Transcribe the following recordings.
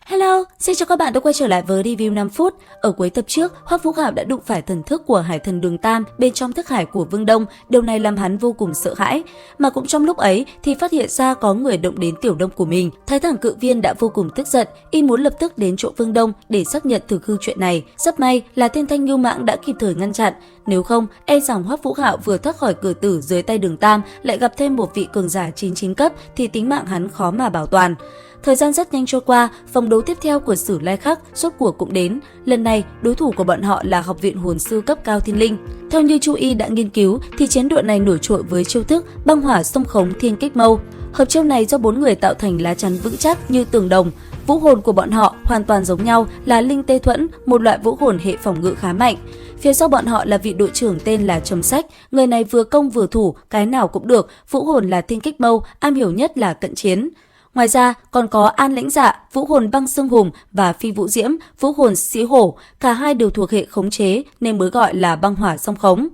Hello, xin chào các bạn đã quay trở lại với review 5 phút. Ở cuối tập trước, Hoắc Vũ Hạo đã đụng phải thần thức của hải thần Đường Tam bên trong thức hải của Vương Đông, điều này làm hắn vô cùng sợ hãi. Mà cũng trong lúc ấy thì phát hiện ra có người động đến Tiểu Đông của mình. Thái Thẳng Cự Viên đã vô cùng tức giận, y muốn lập tức đến chỗ Vương Đông để xác nhận thực hư chuyện này. Rất may là Thiên Thanh Ngưu Mãng đã kịp thời ngăn chặn, nếu không e rằng Hoắc Vũ Hạo vừa thoát khỏi cửa tử dưới tay Đường Tam lại gặp thêm một vị cường giả 99 cấp thì tính mạng hắn khó mà bảo toàn. Thời gian rất nhanh trôi qua, vòng đấu tiếp theo của Sử Lai Khắc rốt cuộc cũng đến. Lần này, đối thủ của bọn họ là Học viện Hồn sư cấp cao Thiên Linh. Theo như Chu Y đã nghiên cứu, thì chiến đội này nổi trội với chiêu thức băng hỏa sông khống thiên kích mâu. Hợp chiêu này do 4 người tạo thành lá chắn vững chắc như tường đồng. Vũ hồn của bọn họ hoàn toàn giống nhau là Linh Tê Thuẫn, một loại vũ hồn hệ phòng ngự khá mạnh. Phía sau bọn họ là vị đội trưởng tên là Trầm Sách, người này vừa công vừa thủ, cái nào cũng được, vũ hồn là thiên kích mâu, am hiểu nhất là cận chiến. Ngoài ra còn có An Lãnh Dạ, vũ hồn băng xương hùng và Phi Vũ Diễm, vũ hồn sĩ hổ, cả hai đều thuộc hệ khống chế nên mới gọi là băng hỏa song khống.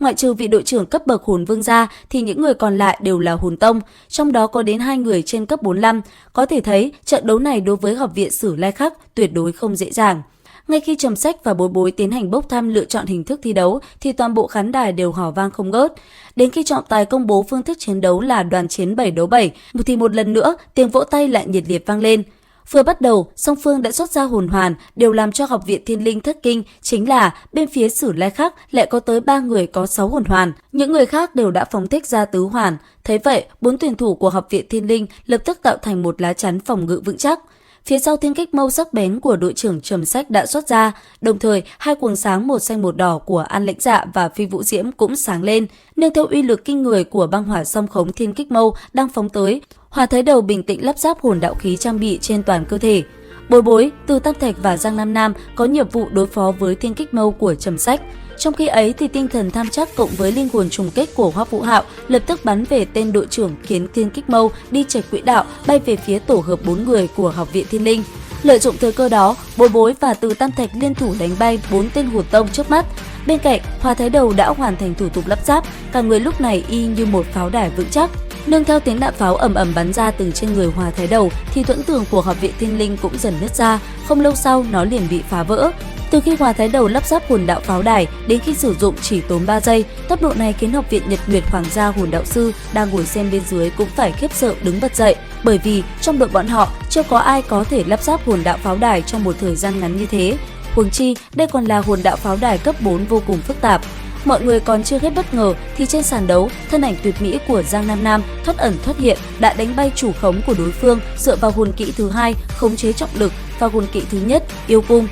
Ngoại trừ vị đội trưởng cấp bậc hồn vương ra thì những người còn lại đều là hồn tông, trong đó có đến 2 người trên cấp 45. Có thể thấy trận đấu này đối với Học viện Sử Lai Khắc tuyệt đối không dễ dàng. Ngay khi Trầm Sách và Bối Bối tiến hành bốc thăm lựa chọn hình thức thi đấu thì toàn bộ khán đài đều hò vang không ngớt. Đến khi trọng tài công bố phương thức chiến đấu là đoàn chiến 7 đấu 7 thì một lần nữa tiếng vỗ tay lại nhiệt liệt vang lên. Vừa bắt đầu, song phương đã xuất ra hồn hoàn, điều làm cho Học viện Thiên Linh thất kinh chính là bên phía Sử Lai Khắc lại có tới 3 người có 6 hồn hoàn, những người khác đều đã phóng thích ra tứ hoàn. Thấy vậy, 4 tuyển thủ của Học viện Thiên Linh lập tức tạo thành một lá chắn phòng ngự vững chắc. Phía sau thiên kích mâu sắc bén của đội trưởng Trầm Sách đã xuất ra, đồng thời hai quầng sáng một xanh một đỏ của An Lãnh Dạ và Phi Vũ Diễm cũng sáng lên. Nương theo uy lực kinh người của băng hỏa song khống thiên kích mâu đang phóng tới, Hòa Thái Đầu bình tĩnh lắp ráp hồn đạo khí trang bị trên toàn cơ thể. Bối Bối, Từ Tam Thạch và Giang Nam Nam có nhiệm vụ đối phó với thiên kích mâu của Trầm Sách. Trong khi ấy thì tinh thần tham chắc cộng với linh hồn trùng kích của Hoắc Vũ Hạo lập tức bắn về tên đội trưởng khiến thiên kích mâu đi chệch quỹ đạo bay về phía tổ hợp 4 người của Học viện Thiên Linh. Lợi dụng thời cơ đó, Bối Bối và Từ Tam Thạch liên thủ đánh bay 4 tên hồn tông trước mắt. Bên cạnh, Hòa Thái Đầu đã hoàn thành thủ tục lắp ráp, cả người lúc này y như một pháo đài vững chắc. Nương theo tiếng đạn pháo ầm ầm bắn ra từ trên người Hòa Thái Đầu thì thuẫn tường của Học viện Thiên Linh cũng dần nứt ra, không lâu sau nó liền bị phá vỡ. Từ khi Hòa Thái Đầu lắp ráp hồn đạo pháo đài đến khi sử dụng chỉ tốn 3 giây, tốc độ này khiến Học viện Nhật Nguyệt Hoàng gia hồn đạo sư đang ngồi xem bên dưới cũng phải khiếp sợ đứng bật dậy, bởi vì trong đội bọn họ chưa có ai có thể lắp ráp hồn đạo pháo đài trong một thời gian ngắn như thế. Huống chi, đây còn là hồn đạo pháo đài cấp 4 vô cùng phức tạp. Mọi người còn chưa hết bất ngờ thì trên sàn đấu, thân ảnh tuyệt mỹ của Giang Nam Nam thoát ẩn thoát hiện đã đánh bay chủ khống của đối phương dựa vào hồn kỹ thứ 2 khống chế trọng lực và hồn kỹ thứ nhất yêu cung.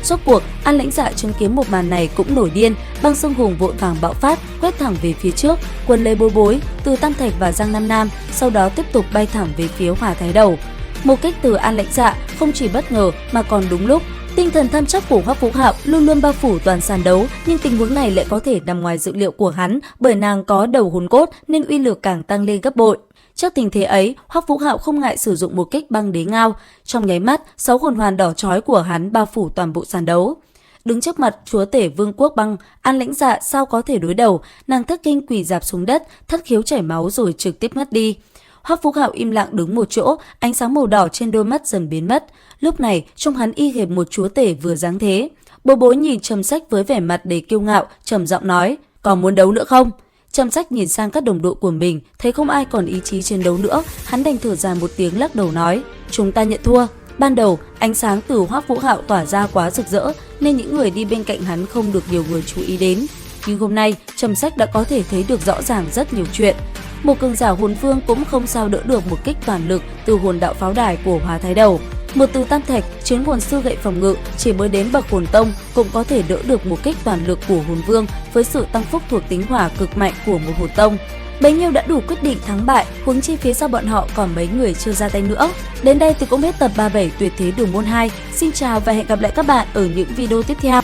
Rốt cuộc, An Lãnh Dạ chứng kiến một màn này cũng nổi điên, băng xương hùng vội vàng bạo phát, quét thẳng về phía trước, quần lấy Bối Bối, Từ Tam Thạch và Giang Nam Nam, sau đó tiếp tục bay thẳng về phía Hòa Thái Đầu. Một kích từ An Lãnh Dạ không chỉ bất ngờ mà còn đúng lúc. Tinh thần tham chắc của Hoắc Vũ Hạo luôn luôn bao phủ toàn sàn đấu, nhưng tình huống này lại có thể nằm ngoài dự liệu của hắn, bởi nàng có đầu hồn cốt nên uy lực càng tăng lên gấp bội. Trước tình thế ấy, Hoắc Vũ Hạo không ngại sử dụng một kích băng đế ngao, trong nháy mắt, 6 hồn hoàn đỏ chói của hắn bao phủ toàn bộ sàn đấu. Đứng trước mặt chúa tể Vương quốc băng, An Lãnh Dạ sao có thể đối đầu, nàng thất kinh quỳ rạp xuống đất, thất khiếu chảy máu rồi trực tiếp ngất đi. Hoắc Vũ Hạo im lặng đứng một chỗ, ánh sáng màu đỏ trên đôi mắt dần biến mất. Lúc này, trông hắn y hệt một chúa tể vừa dáng thế. Bối Bối nhìn Trầm Sách với vẻ mặt đầy kiêu ngạo, trầm giọng nói: "Còn muốn đấu nữa không?" Trầm Sách nhìn sang các đồng đội của mình, thấy không ai còn ý chí chiến đấu nữa, hắn đành thở dài một tiếng lắc đầu nói: "Chúng ta nhận thua." Ban đầu, ánh sáng từ Hoắc Vũ Hạo tỏa ra quá rực rỡ, nên những người đi bên cạnh hắn không được nhiều người chú ý đến. Nhưng hôm nay, Trầm Sách đã có thể thấy được rõ ràng rất nhiều chuyện. Một cường giả hồn vương cũng không sao đỡ được một kích toàn lực từ hồn đạo pháo đài của Hòa Thái Đầu. Một Từ Tam Thạch, chiến hồn sư gậy phòng ngự chỉ mới đến bậc hồn tông cũng có thể đỡ được một kích toàn lực của hồn vương với sự tăng phúc thuộc tính hỏa cực mạnh của một hồn tông. Bấy nhiêu đã đủ quyết định thắng bại, huống chi phía sau bọn họ còn mấy người chưa ra tay nữa. Đến đây thì cũng hết tập 37 tuyệt thế đường môn 2. Xin chào và hẹn gặp lại các bạn ở những video tiếp theo.